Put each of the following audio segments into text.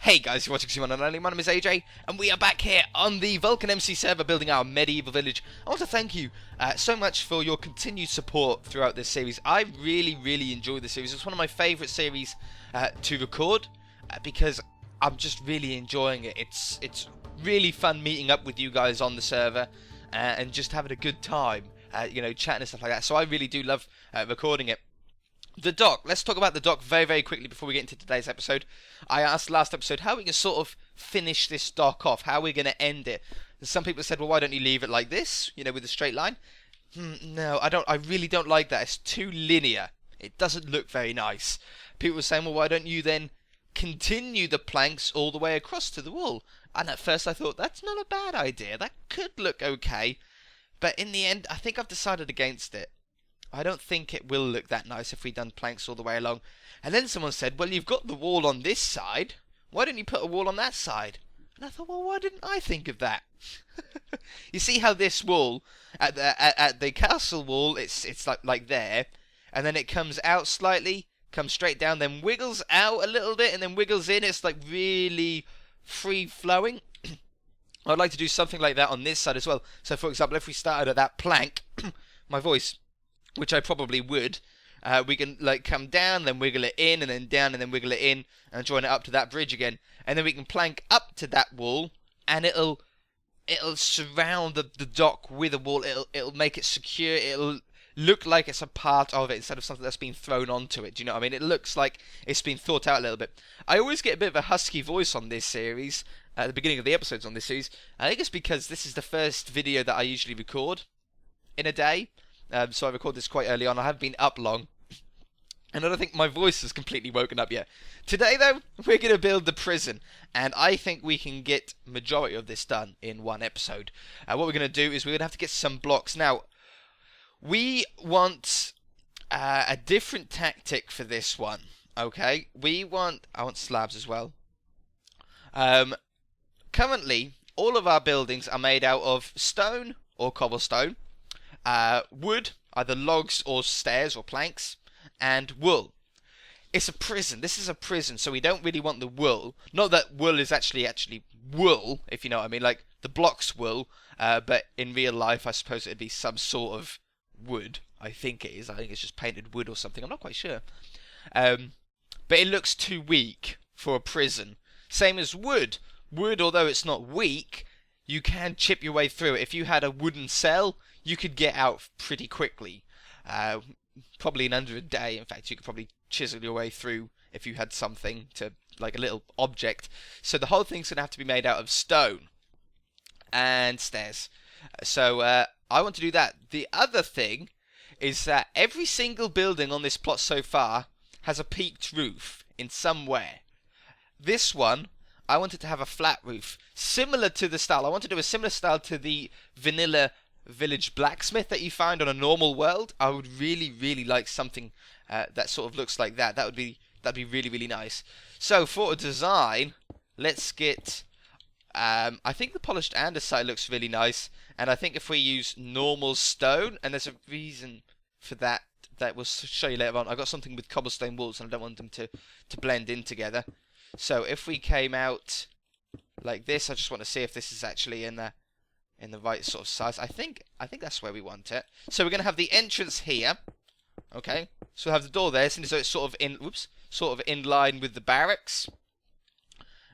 Hey guys, you're watching Simon and Only. My name is AJ, and we are back here on the VulcanMC server building our medieval village. I want to thank you so much for your continued support throughout this series. I really enjoy this series. It's one of my favourite series to record because I'm just really enjoying it. It's really fun meeting up with you guys on the server and just having a good time, chatting and stuff like that. So I really do love recording it. The dock. Let's talk about the dock very quickly before we get into today's episode. I asked last episode how we can sort of finish this dock off, how we're going to end it. And some people said, well, why don't you leave it like this, with a straight line? No, I really don't like that. It's too linear. It doesn't look very nice. People were saying, well, why don't you then continue the planks all the way across to the wall? And at first I thought, that's not a bad idea. That could look okay. But in the end, I think I've decided against it. I don't think it will look that nice if we've done planks all the way along. And then someone said, well, you've got the wall on this side. Why don't you put a wall on that side? And I thought, well, why didn't I think of that? You see how this wall, at the castle wall, it's like there. And then it comes out slightly, comes straight down, then wiggles out a little bit, and then wiggles in. It's like really free-flowing. I'd like to do something like that on this side as well. So, for example, if we started at that plank, my voice, which I probably would, we can come down, then wiggle it in, and then down, and then wiggle it in, and join it up to that bridge again. And then we can plank up to that wall, and it'll surround the dock with a wall. It'll make it secure. It'll look like it's a part of it instead of something that's been thrown onto it. Do you know what I mean? It looks like it's been thought out a little bit. I always get a bit of a husky voice on this series, at the beginning of the episodes on this series. I think it's because this is the first video that I usually record in a day. So I record this quite early on. I haven't been up long. And I don't think my voice has completely woken up yet. Today, though, we're going to build the prison. And I think we can get majority of this done in one episode. What we're going to do is we're going to have to get some blocks. Now, we want a different tactic for this one. Okay? I want slabs as well. Currently, all of our buildings are made out of stone or cobblestone. Wood, either logs or stairs or planks, and wool. It's a prison. This is a prison, so we don't really want the wool. Not that wool is actually wool, if you know what I mean, like the block's wool, but in real life I suppose it'd be some sort of wood. I think it is. I think it's just painted wood or something. I'm not quite sure. But it looks too weak for a prison. Same as wood. Wood, although it's not weak, you can chip your way through it. If you had a wooden cell, you could get out pretty quickly. Probably in under a day. In fact, you could probably chisel your way through if you had something to, like a little object. So the whole thing's going to have to be made out of stone and stairs. So I want to do that. The other thing is that every single building on this plot so far has a peaked roof in somewhere. This one, I wanted to have a flat roof, similar to the style. I want to do a similar style to the vanilla village blacksmith that you find on a normal world. I would really like something that sort of looks like that. That'd be really nice. So for a design, let's get. I think the polished andesite looks really nice, and I think if we use normal stone, and there's a reason for that we'll show you later on. I've got something with cobblestone walls, and I don't want them to blend in together. So if we came out like this, I just want to see if this is actually in the right sort of size. I think that's where we want it. So we're going to have the entrance here. Okay. So we'll have the door there, so it's sort of in line with the barracks.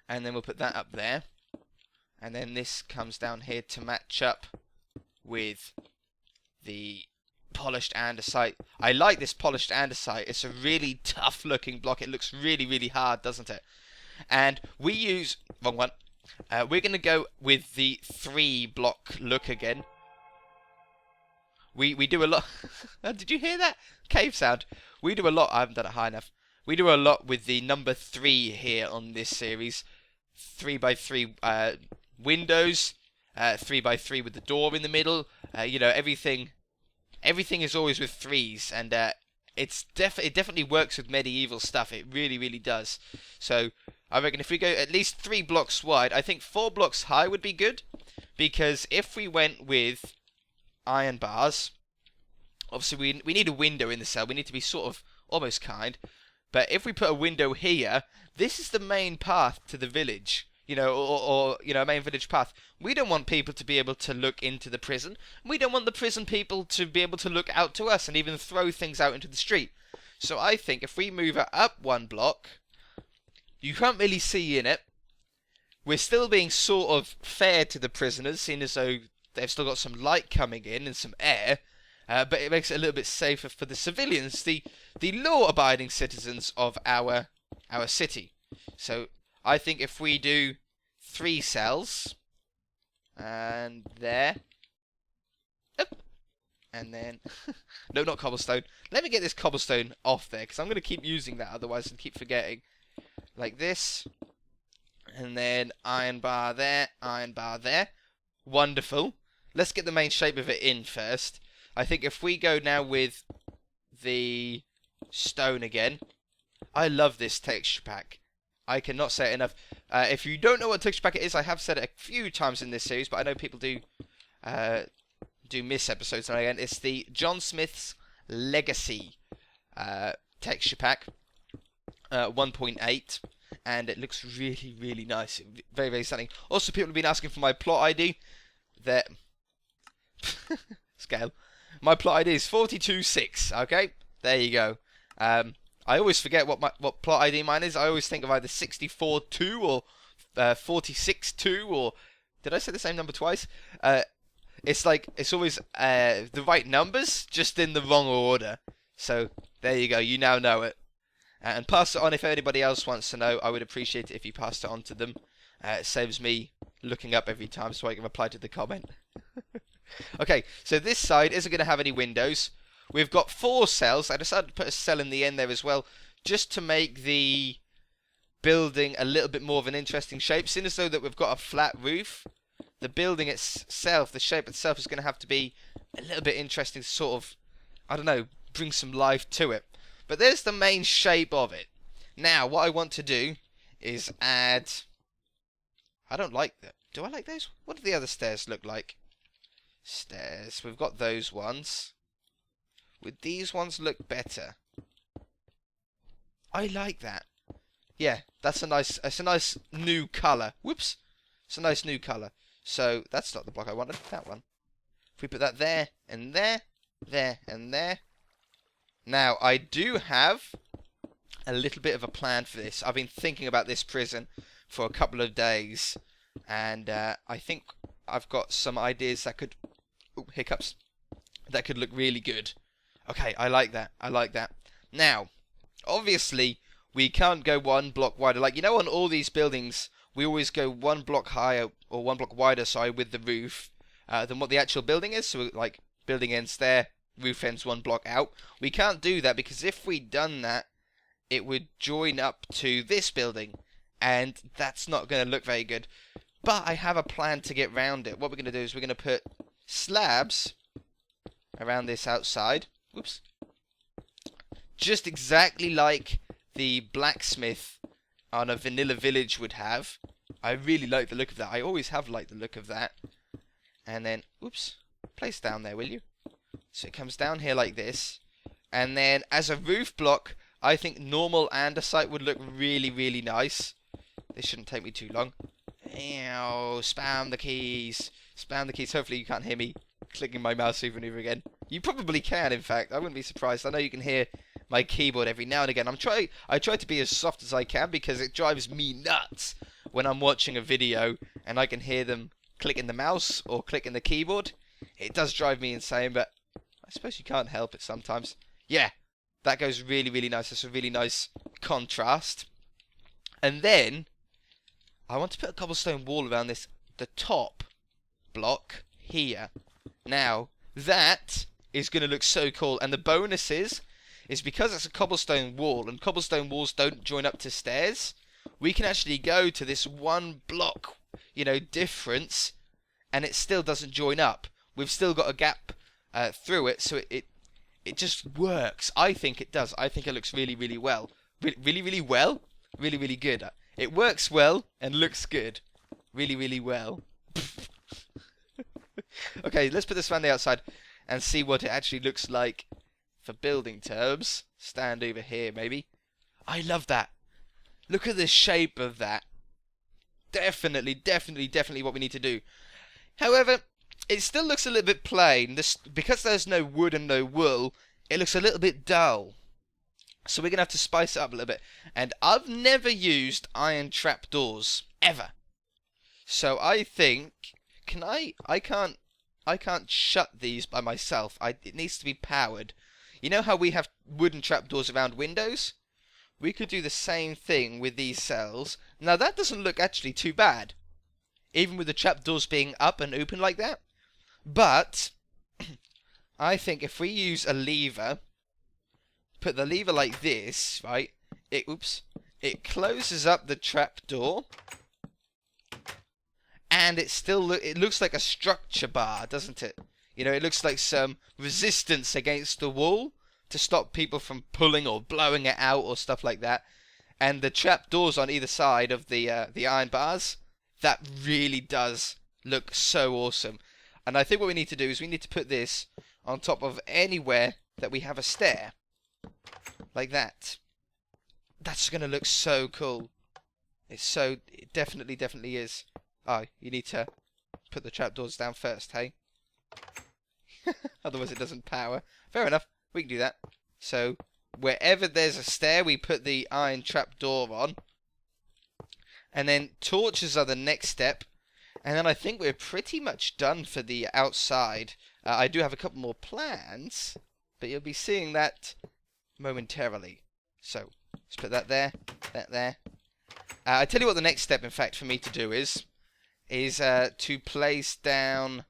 And then we'll put that up there. And then this comes down here to match up with the polished andesite. I like this polished andesite. It's a really tough looking block. It looks really hard, doesn't it? And we use wrong one. We're going to go with the 3-block look again. We do a lot. Did you hear that? Cave sound. We do a lot. I haven't done it high enough. We do a lot with the number 3 here on this series. 3x3 windows. 3x3 with the door in the middle. Everything is always with 3s, and it definitely works with medieval stuff. It really does. So I reckon if we go at least 3 blocks wide, I think 4 blocks high would be good, because if we went with iron bars, obviously we need a window in the cell. We need to be sort of almost kind. But if we put a window here, this is the main path to the village. You know, or you know, a main village path. We don't want people to be able to look into the prison. We don't want the prison people to be able to look out to us and even throw things out into the street. So I think if we move it up one block, you can't really see in it. We're still being sort of fair to the prisoners, seeing as though they've still got some light coming in and some air. But it makes it a little bit safer for the civilians, the law-abiding citizens of our city. So I think if we do 3 cells, and there, and then, no, not cobblestone. Let me get this cobblestone off there, because I'm going to keep using that, otherwise I'll keep forgetting. Like this, and then iron bar there, iron bar there. Wonderful. Let's get the main shape of it in first. I think if we go now with the stone again, I love this texture pack. I cannot say it enough. If you don't know what texture pack it is, I have said it a few times in this series, but I know people do miss episodes. And again, it's the John Smith's Legacy texture pack, 1.8, and it looks really, really nice. Very, very stunning. Also, people have been asking for my plot ID. That scale. My plot ID is 426. Okay, there you go. I always forget what plot ID mine is. I always think of either 64-2 or 46-2, or did I say the same number twice? It's like it's always the right numbers, just in the wrong order. So there you go. You now know it, and pass it on if anybody else wants to know. I would appreciate it if you passed it on to them. It saves me looking up every time so I can reply to the comment. Okay, so this side isn't going to have any windows. We've got 4 cells. I decided to put a cell in the end there as well, just to make the building a little bit more of an interesting shape. Seeing as though that we've got a flat roof, the building itself, the shape itself is going to have to be a little bit interesting to sort of, I don't know, bring some life to it. But there's the main shape of it. Now, what I want to do is add... I don't like that. Do I like those? What do the other stairs look like? Stairs. We've got those ones. Would these ones look better? I like that. Yeah, that's a nice new colour. Whoops. It's a nice new colour. So, that's not the block I wanted. That one. If we put that there, and there, there, and there. Now, I do have a little bit of a plan for this. I've been thinking about this prison for a couple of days, and I think I've got some ideas that could... Ooh, hiccups. That could look really good. Okay, I like that. I like that. Now, obviously, we can't go 1 block wider. Like, you know, on all these buildings, we always go 1 block higher, or 1 block wider, sorry, with the roof, than what the actual building is. So, like, building ends there, roof ends 1 block out. We can't do that, because if we'd done that, it would join up to this building, and that's not going to look very good. But I have a plan to get round it. What we're going to do is we're going to put slabs around this outside. Whoops. Just exactly like the blacksmith on a vanilla village would have. I really like the look of that. I always have liked the look of that. And then, oops, place down there, will you? So it comes down here like this. And then as a roof block, I think normal andesite would look really, really nice. This shouldn't take me too long. Ew, spam the keys. Spam the keys. Hopefully you can't hear me clicking my mouse over and over again. You probably can, in fact. I wouldn't be surprised. I know you can hear my keyboard every now and again. I try to be as soft as I can, because it drives me nuts when I'm watching a video and I can hear them clicking the mouse or clicking the keyboard. It does drive me insane, but I suppose you can't help it sometimes. Yeah, that goes really, really nice. That's a really nice contrast. And then I want to put a cobblestone wall around the top block here. Now, that is going to look so cool. And the bonus is because it's a cobblestone wall, and cobblestone walls don't join up to stairs, we can actually go to this 1 block, you know, difference, and it still doesn't join up. We've still got a gap through it, so it just works. I think it does. I think it looks really, really well. Really, really well? Really, really good. It works well and looks good. Really, really well. Okay, let's put this around the outside and see what it actually looks like for building terms. Stand over here, maybe. I love that. Look at the shape of that. Definitely, definitely, definitely what we need to do. However, it still looks a little bit plain. Because there's no wood and no wool, it looks a little bit dull. So we're going to have to spice it up a little bit. And I've never used iron trapdoors, ever. So I think, I can't shut these by myself. It needs to be powered. You know how we have wooden trapdoors around windows? We could do the same thing with these cells. Now that doesn't look actually too bad, even with the trapdoors being up and open like that. But I think if we use a lever, put the lever like this, right? It closes up the trapdoor, and it looks like a structure bar, doesn't it? You know, it looks like some resistance against the wall to stop people from pulling or blowing it out or stuff like that. And the trapdoors on either side of the iron bars, that really does look so awesome. And I think what we need to do is we need to put this on top of anywhere that we have a stair. Like that. That's going to look so cool. It definitely is. Oh, you need to put the trapdoors down first, hey? Otherwise it doesn't power. Fair enough, we can do that. So, wherever there's a stair, we put the iron trapdoor on. And then torches are the next step. And then I think we're pretty much done for the outside. I do have a couple more plans, but you'll be seeing that momentarily. So, let's put that there, that there. I tell you what the next step, in fact, for me to do is to place down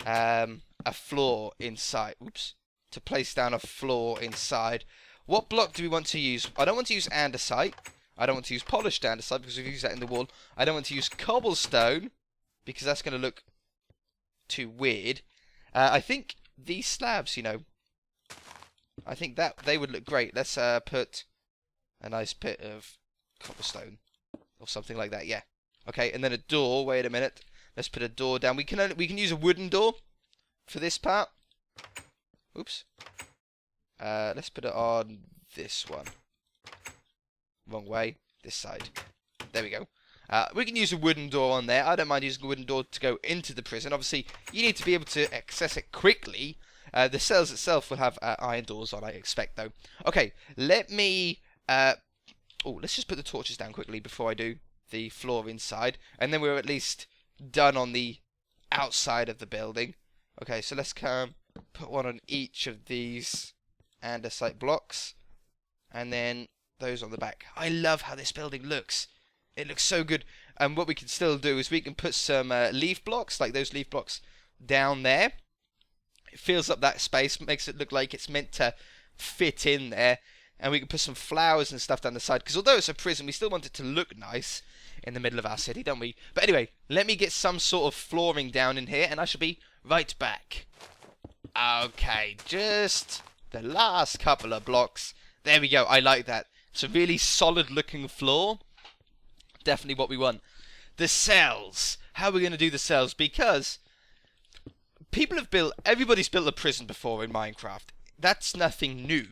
a floor inside. Oops. To place down a floor inside. What block do we want to use? I don't want to use andesite. I don't want to use polished andesite because we've used that in the wall. I don't want to use cobblestone because that's going to look too weird. I think these slabs, you know, I think that they would look great. Let's put a nice bit of cobblestone or something like that. Yeah. Okay, and then a door. Wait a minute. Let's put a door down. We can use a wooden door for this part. Oops. Let's put it on this one. Wrong way. This side. There we go. We can use a wooden door on there. I don't mind using a wooden door to go into the prison. Obviously, you need to be able to access it quickly. The cells itself will have iron doors on, I expect, though. Okay, let me... let's just put the torches down quickly before I do the floor inside. And then we're at least done on the outside of the building. Okay, so let's put one on each of these andesite blocks. And then those on the back. I love how this building looks. It looks so good. And what we can still do is we can put some leaf blocks, like those leaf blocks, down there. It fills up that space, makes it look like it's meant to fit in there. And we can put some flowers and stuff down the side. Because although it's a prison, we still want it to look nice in the middle of our city, don't we? But anyway, let me get some sort of flooring down in here, and I shall be right back. Okay, just the last couple of blocks. There we go, I like that. It's a really solid looking floor. Definitely what we want. The cells. How are we going to do the cells? Because everybody's built a prison before in Minecraft. That's nothing new.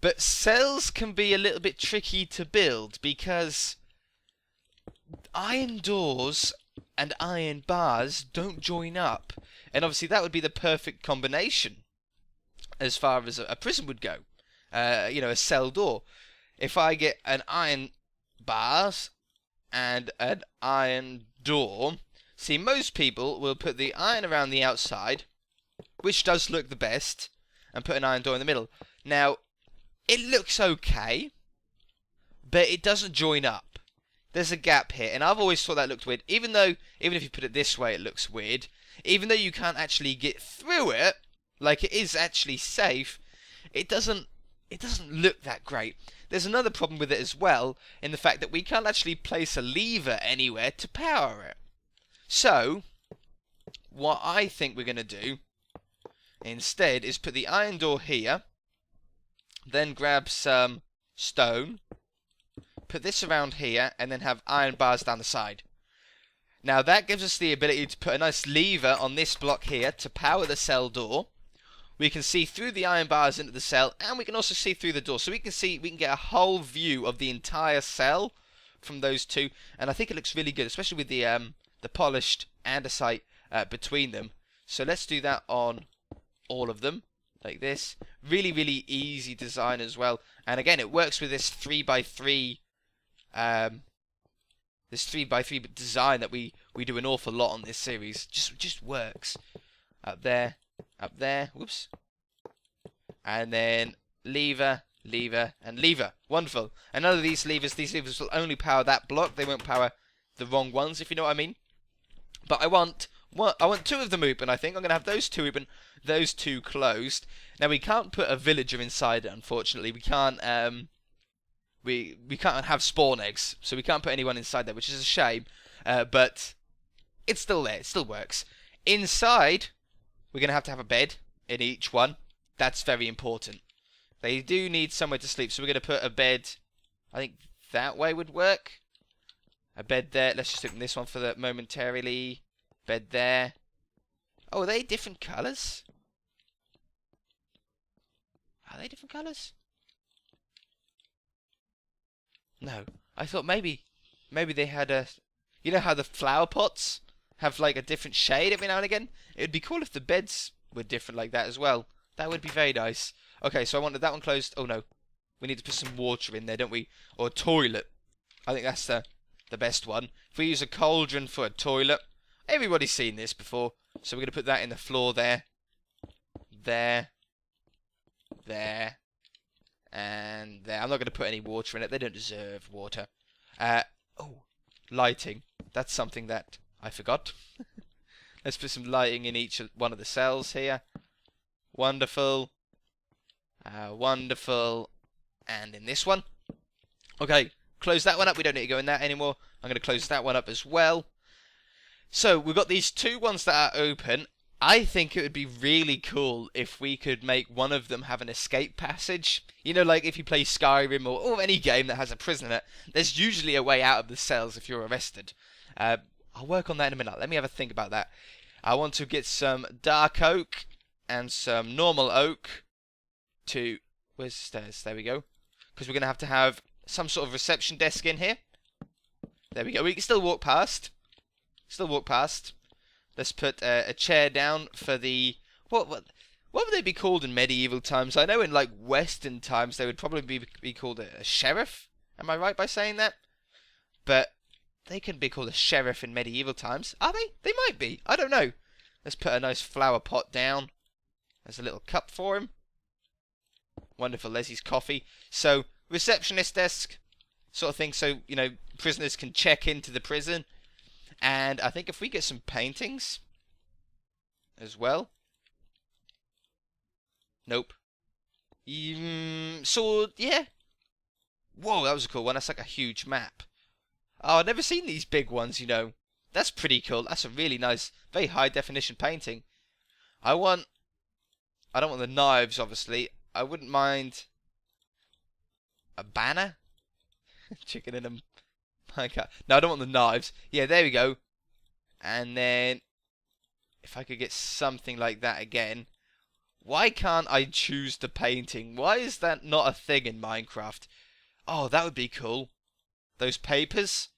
But cells can be a little bit tricky to build because iron doors and iron bars don't join up. And obviously that would be the perfect combination as far as a prison would go. You know, a cell door. If I get an iron bars and an iron door, see, most people will put the iron around the outside, which does look the best, and put an iron door in the middle. Now, it looks okay, but it doesn't join up. There's a gap here, and I've always thought that looked weird. Even if you put it this way, it looks weird. Even though you can't actually get through it, like it is actually safe, it doesn't look that great. There's another problem with it as well, in the fact that we can't actually place a lever anywhere to power it. So, what I think we're going to do instead is put the iron door here, then grab some stone, put this around here, and then have iron bars down the side. Now that gives us the ability to put a nice lever on this block here to power the cell door, we can see through the iron bars into the cell, and we can also see through the door. So we can get a whole view of the entire cell from those two, and I think it looks really good, especially with the polished andesite between them. So let's do that on all of them, like this. Really, really easy design as well. And again, it works with this 3x3 design that we do an awful lot on this series. Just works. Up there, whoops. And then lever, and lever. Wonderful. And none of these levers will only power that block. They won't power the wrong ones, if you know what I mean. But I want two of them open, I think. I'm going to have those two open, those two closed. Now, we can't put a villager inside it, unfortunately. We can't we can't have spawn eggs, so we can't put anyone inside there, which is a shame. But it's still there. It still works. Inside, we're going to have a bed in each one. That's very important. They do need somewhere to sleep, so we're going to put a bed, I think that way would work. A bed there. Let's just open this one for the momentarily. Bed there. Oh, are they different colours? Are they different colours? No. I thought maybe they had a... You know how the flower pots have like a different shade every now and again? It would be cool if the beds were different like that as well. That would be very nice. Okay, so I wanted that one closed. Oh no. We need to put some water in there, don't we? Or a toilet. I think that's the best one. If we use a cauldron for a toilet, everybody's seen this before. So we're going to put that in the floor there. There. There. And there. I'm not going to put any water in it. They don't deserve water. Oh, lighting. That's something that I forgot. Let's put some lighting in each one of the cells here. Wonderful. Wonderful. And in this one. Okay, close that one up. We don't need to go in that anymore. I'm going to close that one up as well. So, we've got these two ones that are open. I think it would be really cool if we could make one of them have an escape passage. You know, like if you play Skyrim or any game that has a prison in it, there's usually a way out of the cells if you're arrested. I'll work on that in a minute. Let me have a think about that. I want to get some dark oak and some normal oak to... Where's the stairs? There we go. Because we're going to have some sort of reception desk in here. There we go. We can still walk past. Let's put a chair down for the... What would they be called in medieval times? I know in like Western times they would probably be called a sheriff. Am I right by saying that? But they couldn't be called a sheriff in medieval times. Are they? They might be. I don't know. Let's put a nice flower pot down. There's a little cup for him. Wonderful. There's his coffee. So, receptionist desk sort of thing. So, you know, prisoners can check into the prison. And I think if we get some paintings as well. Nope. Sword, yeah. Whoa, that was a cool one. That's like a huge map. Oh, I've never seen these big ones, you know. That's pretty cool. That's a really nice, very high definition painting. I don't want the knives, obviously. I wouldn't mind a banner. Chicken in a minecart. No, I don't want the knives. Yeah, there we go. And then, if I could get something like that again. Why can't I choose the painting? Why is that not a thing in Minecraft? Oh, that would be cool. Those papers.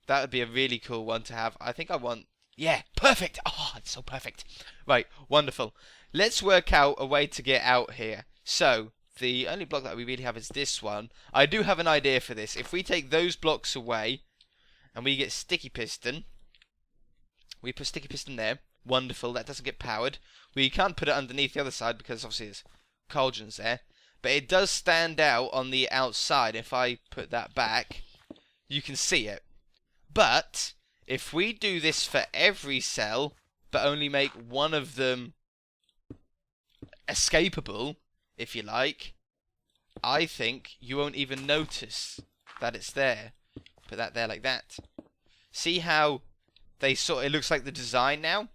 That would be a really cool one to have. I think I want... Yeah, perfect. Oh, it's so perfect. Right, wonderful. Let's work out a way to get out here. So, the only block that we really have is this one. I do have an idea for this. If we take those blocks away, and we get sticky piston, we put sticky piston there. Wonderful, that doesn't get powered. We can't put it underneath the other side because obviously there's cauldrons there. But it does stand out on the outside. If I put that back, you can see it. But if we do this for every cell, but only make one of them escapable, if you like, I think you won't even notice that it's there. Put that there like that. See how it looks like the design now?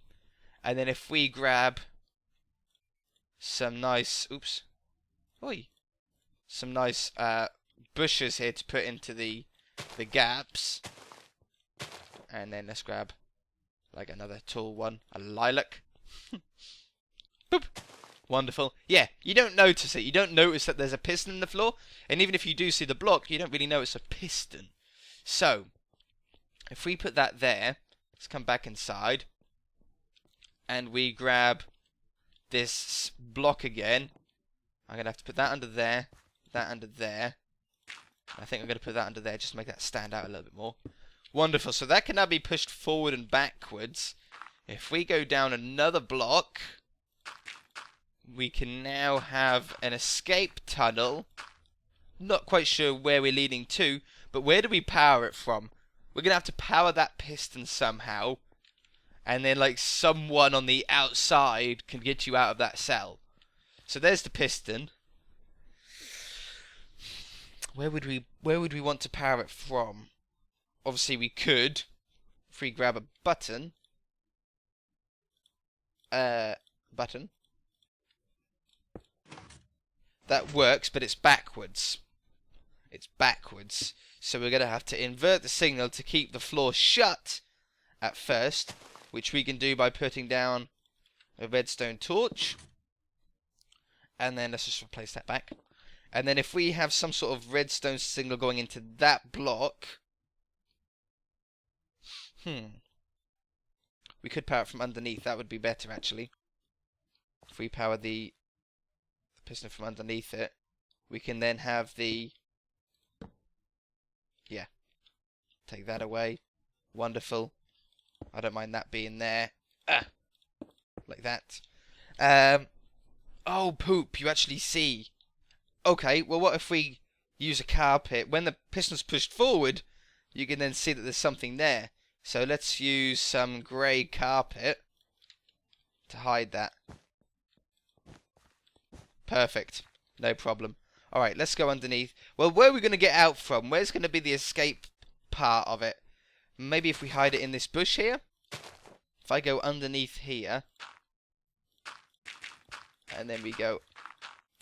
And then if we grab some nice, some nice bushes here to put into the gaps. And then let's grab like another tall one, a lilac. Boop. Wonderful. Yeah, you don't notice it. You don't notice that there's a piston in the floor. And even if you do see the block, you don't really know it's a piston. So, if we put that there, let's come back inside. And we grab this block again. I'm going to have to put that under there. That under there. I think I'm going to put that under there just to make that stand out a little bit more. Wonderful. So that can now be pushed forward and backwards. If we go down another block, we can now have an escape tunnel. Not quite sure where we're leading to, but where do we power it from? We're going to have to power that piston somehow. And then, like, someone on the outside can get you out of that cell. So there's the piston. Where would we want to power it from? Obviously, we could, if we grab a button. Button. That works, but it's backwards. It's backwards. So we're going to have to invert the signal to keep the floor shut at first, which we can do by putting down a redstone torch. And then let's just replace that back. And then if we have some sort of redstone signal going into that block, we could power it from underneath. That would be better, actually. If we power the piston from underneath it, we can then have the... Yeah. Take that away. Wonderful. I don't mind that being there. Like that. Oh, poop. You actually see. Okay, well, what if we use a carpet? When the piston's pushed forward, you can then see that there's something there. So let's use some grey carpet to hide that. Perfect. No problem. Alright, let's go underneath. Well, where are we going to get out from? Where's going to be the escape part of it? Maybe if we hide it in this bush here? If I go underneath here, and then we go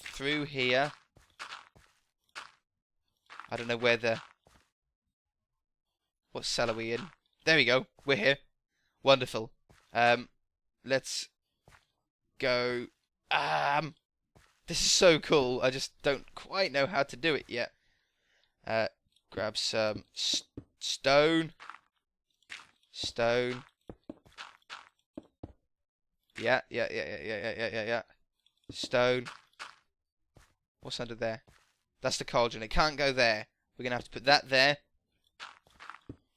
through here. I don't know where the... What cell are we in? There we go. We're here. Wonderful. Let's go... This is so cool. I just don't quite know how to do it yet. Grab some stone. Stone. Yeah. Stone. What's under there? That's the cauldron. It can't go there. We're going to have to put that there.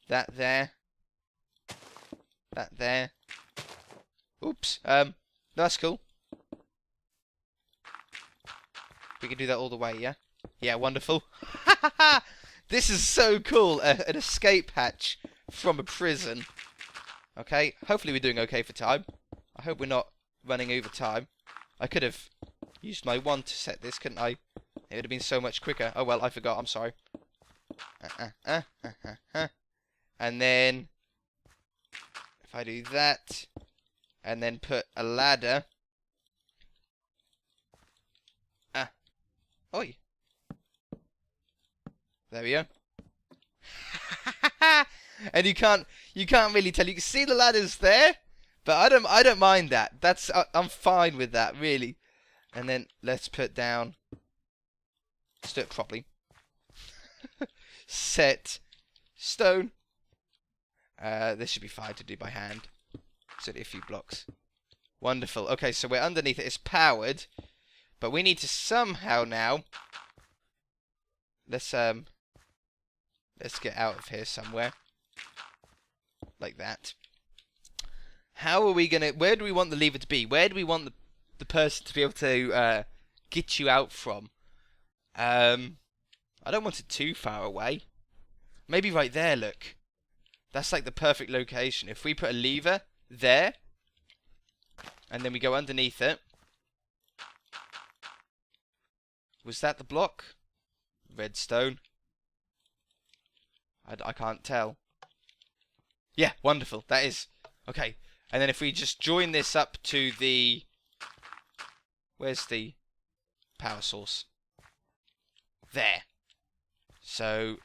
That there. That there. Oops. That's cool. We can do that all the way, yeah? Yeah, wonderful. This is so cool. An escape hatch from a prison. Okay, hopefully we're doing okay for time. I hope we're not running over time. I could have used my wand to set this, couldn't I? It would have been so much quicker. Oh well, I forgot, I'm sorry. And then, if I do that, and then put a ladder. Oi. There we go. And you can't really tell. You can see the ladders there, but I don't mind that. I'm fine with that, really. And then let's put down. Let's do it properly. Set stone. This should be fine to do by hand. It's only a few blocks. Wonderful. Okay, so we're underneath it. It's powered, but we need to somehow now. Let's get out of here somewhere. Like that. How are we gonna... Where do we want the lever to be? Where do we want the person to be able to get you out from? I don't want it too far away. Maybe right there, look. That's like the perfect location. If we put a lever there, and then we go underneath it. Was that the block? Redstone. I can't tell. Yeah, wonderful. That is. Okay. And then if we just join this up to the... Where's the power source? There. So,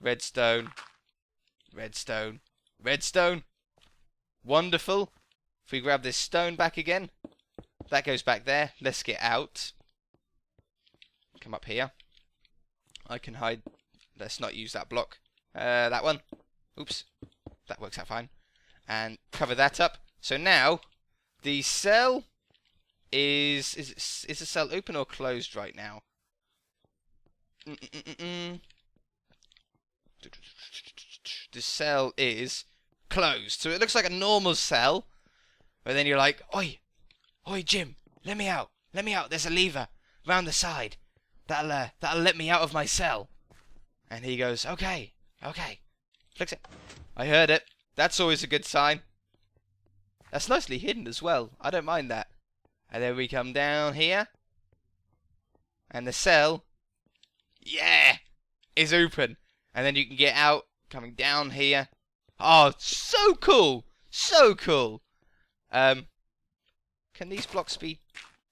redstone, redstone, redstone. Wonderful. If we grab this stone back again, that goes back there. Let's get out. Come up here. I can hide. Let's not use that block. That one. Oops. That works out fine. And cover that up. So now, the cell is the cell open or closed right now? The cell is closed. So it looks like a normal cell. But then you're like, oi, Jim, let me out. Let me out. There's a lever round the side. That'll let me out of my cell. And he goes, okay. Flicks it. I heard it. That's always a good sign. That's nicely hidden as well. I don't mind that. And then we come down here. And the cell, yeah, is open. And then you can get out coming down here. Oh, so cool. So cool. Can these blocks be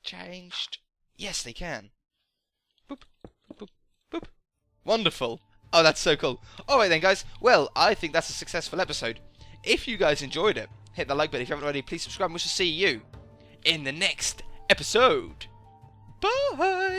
changed? Yes, they can. Boop, boop, boop. Wonderful. Oh, that's so cool. Alright then, guys. Well, I think that's a successful episode. If you guys enjoyed it, hit the like button. If you haven't already, please subscribe. And we shall see you in the next episode. Bye!